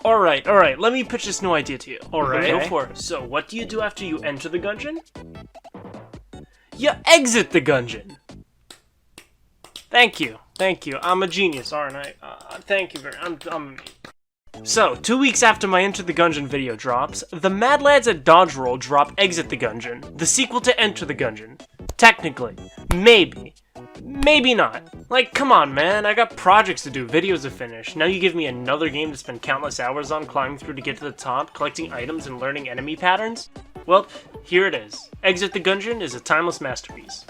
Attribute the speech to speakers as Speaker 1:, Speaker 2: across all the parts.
Speaker 1: Alright, let me pitch this new idea to you. Alright, go for it. So, what do you do after you enter the Gungeon? You exit the Gungeon! Thank you. I'm a genius, aren't I? Thank you very much. So, 2 weeks after my Enter the Gungeon video drops, the Mad Lads at Dodge Roll drop Exit the Gungeon, the sequel to Enter the Gungeon. Technically. Maybe. Maybe not. Like, come on, man, I got projects to do, videos to finish. Now you give me another game to spend countless hours on climbing through to get to the top, collecting items and learning enemy patterns? Well, here it is. Exit the Gungeon is a timeless masterpiece.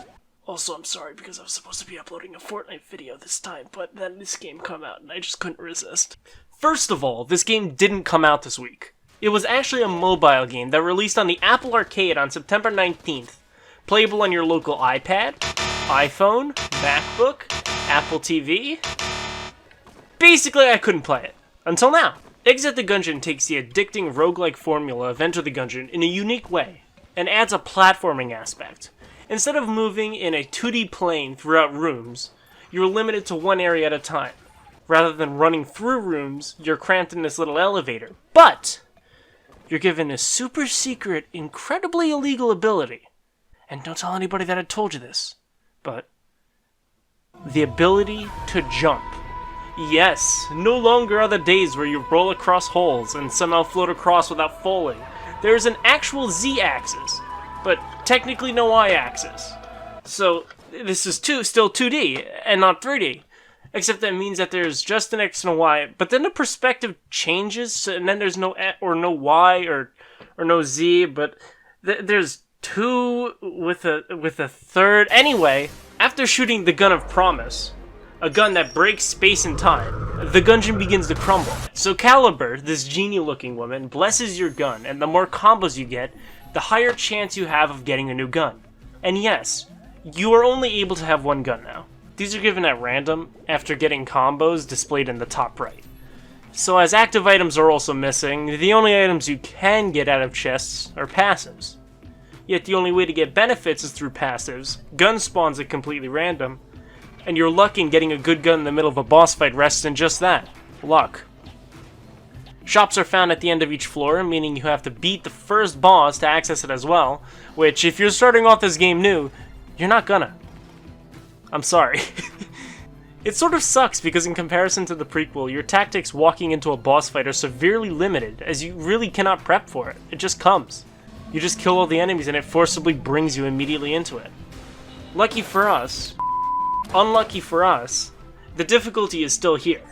Speaker 1: Also, I'm sorry because I was supposed to be uploading a Fortnite video this time, but then this game came out and I just couldn't resist. First of all, this game didn't come out this week. It was actually a mobile game that released on the Apple Arcade on September 19th. Playable on your local iPad, iPhone, MacBook, Apple TV. Basically, I couldn't play it. Until now. Exit the Gungeon takes the addicting roguelike formula of Enter the Gungeon in a unique way, and adds a platforming aspect. Instead of moving in a 2D plane throughout rooms, you're limited to one area at a time. Rather than running through rooms, you're cramped in this little elevator. But you're given a super secret, incredibly illegal ability. And don't tell anybody that I told you this, but the ability to jump. Yes, no longer are the days where you roll across holes and somehow float across without falling. There's an actual Z-axis, but technically no Y-axis. So this is still 2D and not 3D. Except that means that there's just an X and a Y, but then the perspective changes, and then there's no X, or no Y, or no Z, but there's two with a third. Anyway, after shooting the Gun of Promise, a gun that breaks space and time, the Gungeon begins to crumble. So Caliber, this genie-looking woman, blesses your gun, and the more combos you get, the higher chance you have of getting a new gun. And yes, you are only able to have one gun now. These are given at random after getting combos displayed in the top right. So as active items are also missing, the only items you can get out of chests are passives. Yet the only way to get benefits is through passives, gun spawns are completely random, and your luck in getting a good gun in the middle of a boss fight rests in just that, luck. Shops are found at the end of each floor, meaning you have to beat the first boss to access it as well, which if you're starting off this game new, you're not gonna. I'm sorry. It sort of sucks because in comparison to the prequel, your tactics walking into a boss fight are severely limited, as you really cannot prep for it. It just comes. You just kill all the enemies and it forcibly brings you immediately into it. Lucky for us, unlucky for us, the difficulty is still here.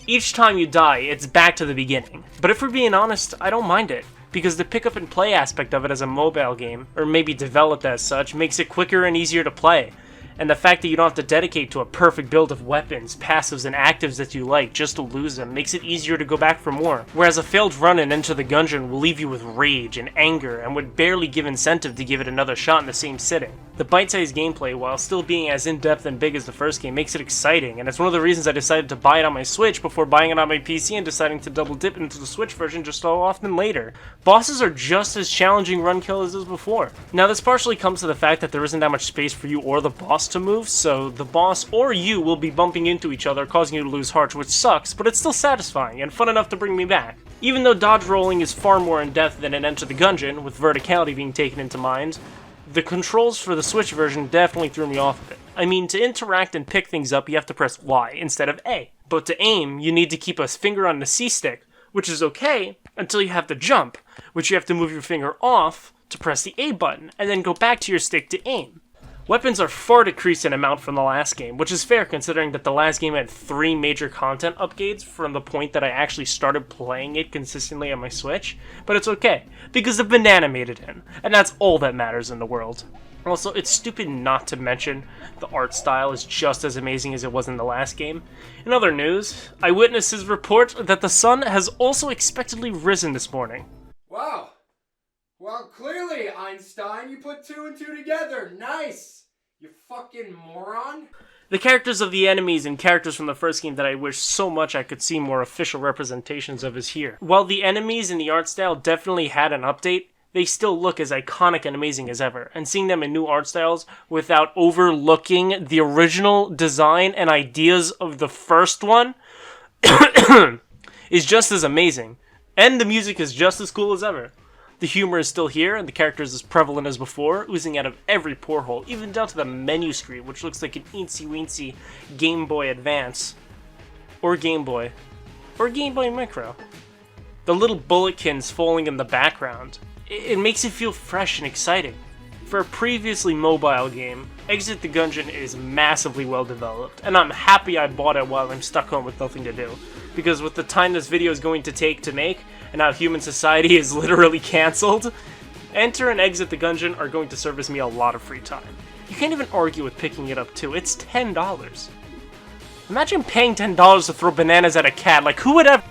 Speaker 1: Each time you die, it's back to the beginning. But if we're being honest, I don't mind it, because the pick up and play aspect of it as a mobile game, or maybe developed as such, makes it quicker and easier to play. And the fact that you don't have to dedicate to a perfect build of weapons, passives, and actives that you like just to lose them makes it easier to go back for more. Whereas a failed run and Enter the Gungeon will leave you with rage and anger and would barely give incentive to give it another shot in the same sitting. The bite-sized gameplay, while still being as in-depth and big as the first game, makes it exciting, and it's one of the reasons I decided to buy it on my Switch before buying it on my PC and deciding to double dip into the Switch version just so often later. Bosses are just as challenging run killers as before. Now this partially comes to the fact that there isn't that much space for you or the boss to move, so the boss or you will be bumping into each other, causing you to lose hearts, which sucks, but it's still satisfying and fun enough to bring me back. Even though dodge rolling is far more in-depth than in Enter the Gungeon, with verticality being taken into mind, the controls for the Switch version definitely threw me off a bit. I mean, to interact and pick things up, you have to press Y instead of A. But to aim, you need to keep a finger on the C stick, which is okay until you have to jump, which you have to move your finger off to press the A button, and then go back to your stick to aim. Weapons are far decreased in amount from the last game, which is fair considering that the last game had 3 major content upgrades from the point that I actually started playing it consistently on my Switch, but it's okay, because the banana made it in, and that's all that matters in the world. Also, it's stupid not to mention the art style is just as amazing as it was in the last game. In other news, eyewitnesses report that the sun has also expectedly risen this morning.
Speaker 2: Wow. Well, clearly, Einstein, you put 2 and 2 together. Nice. You fucking moron.
Speaker 1: The characters of the enemies and characters from the first game that I wish so much I could see more official representations of is here. While the enemies and the art style definitely had an update, they still look as iconic and amazing as ever, and seeing them in new art styles without overlooking the original design and ideas of the first one is just as amazing, and the music is just as cool as ever. The humor is still here, and the characters as prevalent as before, oozing out of every porthole, even down to the menu screen, which looks like an eensy-weensy Game Boy Advance. Or Game Boy. Or Game Boy Micro. The little bulletkins falling in the background. It makes it feel fresh and exciting. For a previously mobile game, Exit the Gungeon is massively well developed, and I'm happy I bought it while I'm stuck home with nothing to do. Because with the time this video is going to take to make, and how human society is literally cancelled, Enter and Exit the Gungeon are going to service me a lot of free time. You can't even argue with picking it up too, it's $10. Imagine paying $10 to throw bananas at a cat, like who would ever—